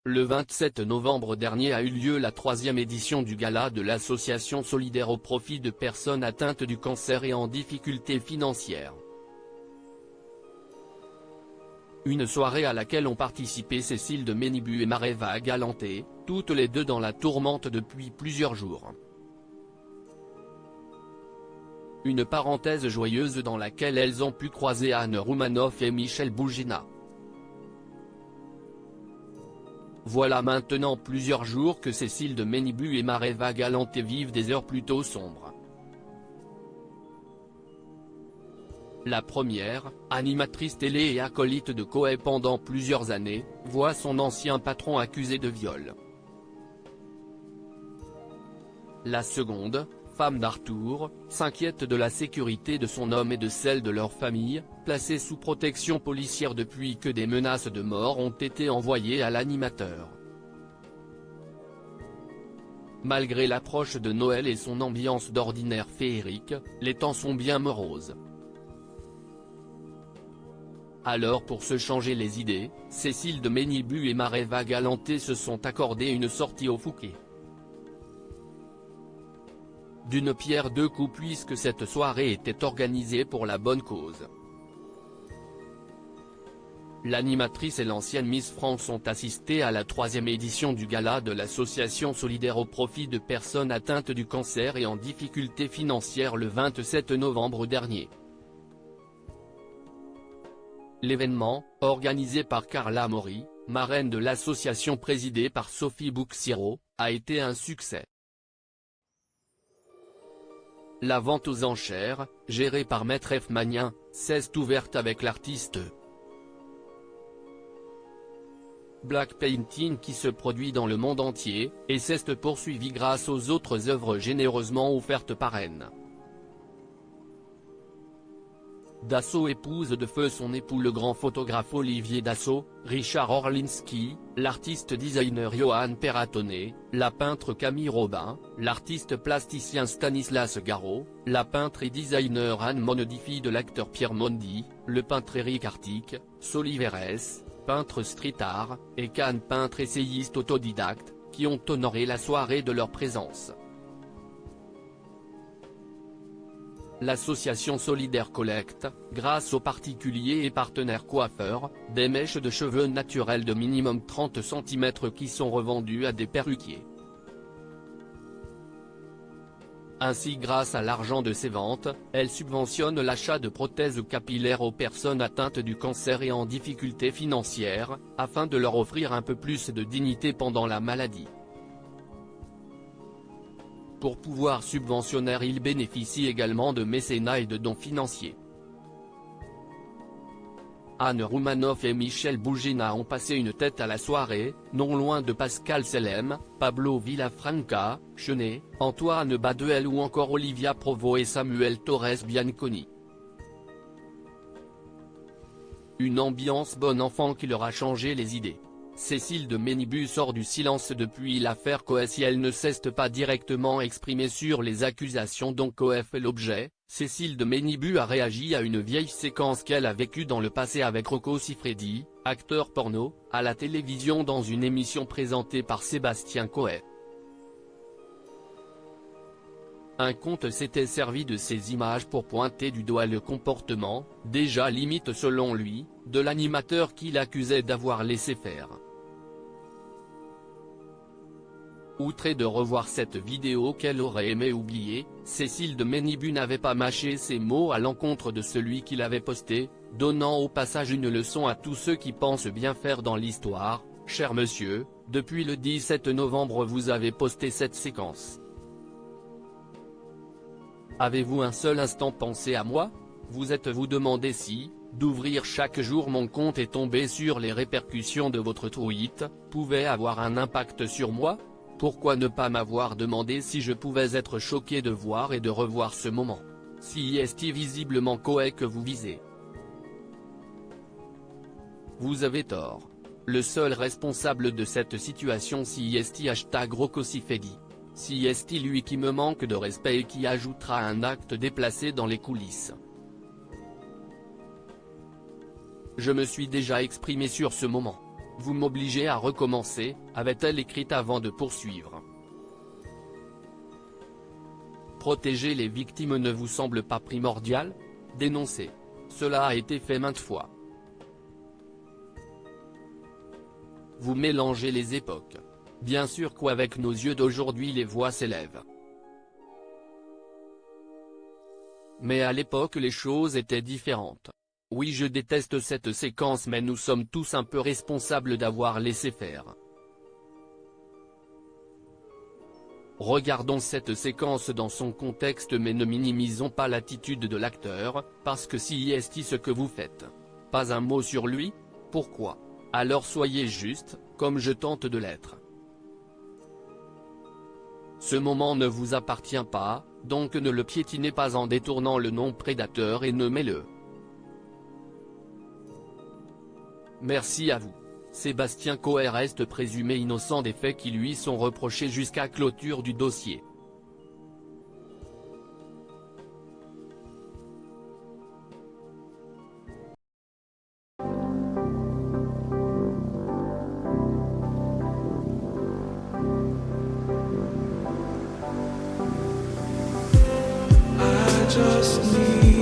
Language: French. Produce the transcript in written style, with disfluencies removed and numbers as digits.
Le 27 novembre dernier a eu lieu la 3e édition du gala de l'association solidaire au profit de personnes atteintes du cancer et en difficulté financière. Une soirée à laquelle ont participé Cécile de Ménibu et Mareva Galanté, toutes les deux dans la tourmente depuis plusieurs jours. Une parenthèse joyeuse dans laquelle elles ont pu croiser Anne Roumanoff et Michel Bougina. Voilà maintenant plusieurs jours que Cécile de Ménibu et Mareva Galanté vivent des heures plutôt sombres. La première, animatrice télé et acolyte de Coé pendant plusieurs années, voit son ancien patron accusé de viol. La seconde, femme d'Arthur, s'inquiète de la sécurité de son homme et de celle de leur famille, placée sous protection policière depuis que des menaces de mort ont été envoyées à l'animateur. Malgré l'approche de Noël et son ambiance d'ordinaire féerique, les temps sont bien moroses. Alors pour se changer les idées, Cécile de Ménibu et Mareva Galanté se sont accordé une sortie au Fouquet. D'une pierre deux coups puisque cette soirée était organisée pour la bonne cause. L'animatrice et l'ancienne Miss France ont assisté à la 3e édition du gala de l'association solidaire au profit de personnes atteintes du cancer et en difficulté financière le 27 novembre dernier. L'événement, organisé par Carla Mori, marraine de l'association présidée par Sophie Bouxiero, a été un succès. La vente aux enchères, gérée par Maître F. Magnin, s'est ouverte avec l'artiste Black Painting qui se produit dans le monde entier, et s'est poursuivie grâce aux autres œuvres généreusement offertes par N. Dassault épouse de feu son époux le grand photographe Olivier Dassault, Richard Orlinski, l'artiste designer Johan Perratonnet, la peintre Camille Robin, l'artiste plasticien Stanislas Garot, la peintre et designer Anne Monodi fille de l'acteur Pierre Mondi, le peintre Éric Artic, Soliveres, peintre street art, et Cannes peintre essayiste autodidacte, qui ont honoré la soirée de leur présence. L'association solidaire collecte, grâce aux particuliers et partenaires coiffeurs, des mèches de cheveux naturelles de minimum 30 cm qui sont revendues à des perruquiers. Ainsi grâce à l'argent de ces ventes, elle subventionne l'achat de prothèses capillaires aux personnes atteintes du cancer et en difficulté financière, afin de leur offrir un peu plus de dignité pendant la maladie. Pour pouvoir subventionner, il bénéficie également de mécénat et de dons financiers. Anne Roumanoff et Michel Bougina ont passé une tête à la soirée, non loin de Pascal Selem, Pablo Villafranca, Chenet, Antoine Baduel ou encore Olivia Provo et Samuel Torres Bianconi. Une ambiance bon enfant qui leur a changé les idées. Cécile de Ménibu sort du silence depuis l'affaire Coé si elle ne s'est pas directement exprimée sur les accusations dont Coé fait l'objet. Cécile de Ménibu a réagi à une vieille séquence qu'elle a vécue dans le passé avec Rocco Siffredi, acteur porno, à la télévision dans une émission présentée par Sébastien Coé. Un compte s'était servi de ces images pour pointer du doigt le comportement, déjà limite selon lui, de l'animateur qu'il accusait d'avoir laissé faire. Outrée de revoir cette vidéo qu'elle aurait aimé oublier, Cécile de Ménibu n'avait pas mâché ses mots à l'encontre de celui qui l'avait posté, donnant au passage une leçon à tous ceux qui pensent bien faire dans l'histoire. « Cher monsieur, depuis le 17 novembre vous avez posté cette séquence. Avez-vous un seul instant pensé à moi? Vous êtes-vous demandé si, d'ouvrir chaque jour mon compte et tomber sur les répercussions de votre tweet, pouvait avoir un impact sur moi? Pourquoi ne pas m'avoir demandé si je pouvais être choqué de voir et de revoir ce moment? Si est visiblement Coé que vous visez. Vous avez tort. Le seul responsable de cette situation si est #Rocco Siffredi. Si est lui qui me manque de respect et qui ajoutera un acte déplacé dans les coulisses. Je me suis déjà exprimé sur ce moment. Vous m'obligez à recommencer, avait-elle écrit avant de poursuivre. Protéger les victimes ne vous semble pas primordial? Dénoncer. Cela a été fait maintes fois. Vous mélangez les époques. Bien sûr qu'avec nos yeux d'aujourd'hui les voix s'élèvent. Mais à l'époque les choses étaient différentes. Oui, je déteste cette séquence, mais nous sommes tous un peu responsables d'avoir laissé faire. Regardons cette séquence dans son contexte, mais ne minimisons pas l'attitude de l'acteur, parce que si est ce que vous faites. Pas un mot sur lui? Pourquoi? Alors soyez juste, comme je tente de l'être. Ce moment ne vous appartient pas, donc ne le piétinez pas en détournant le nom prédateur et nommez-le. Merci à vous. Sébastien Cohen reste présumé innocent des faits qui lui sont reprochés jusqu'à clôture du dossier. I just need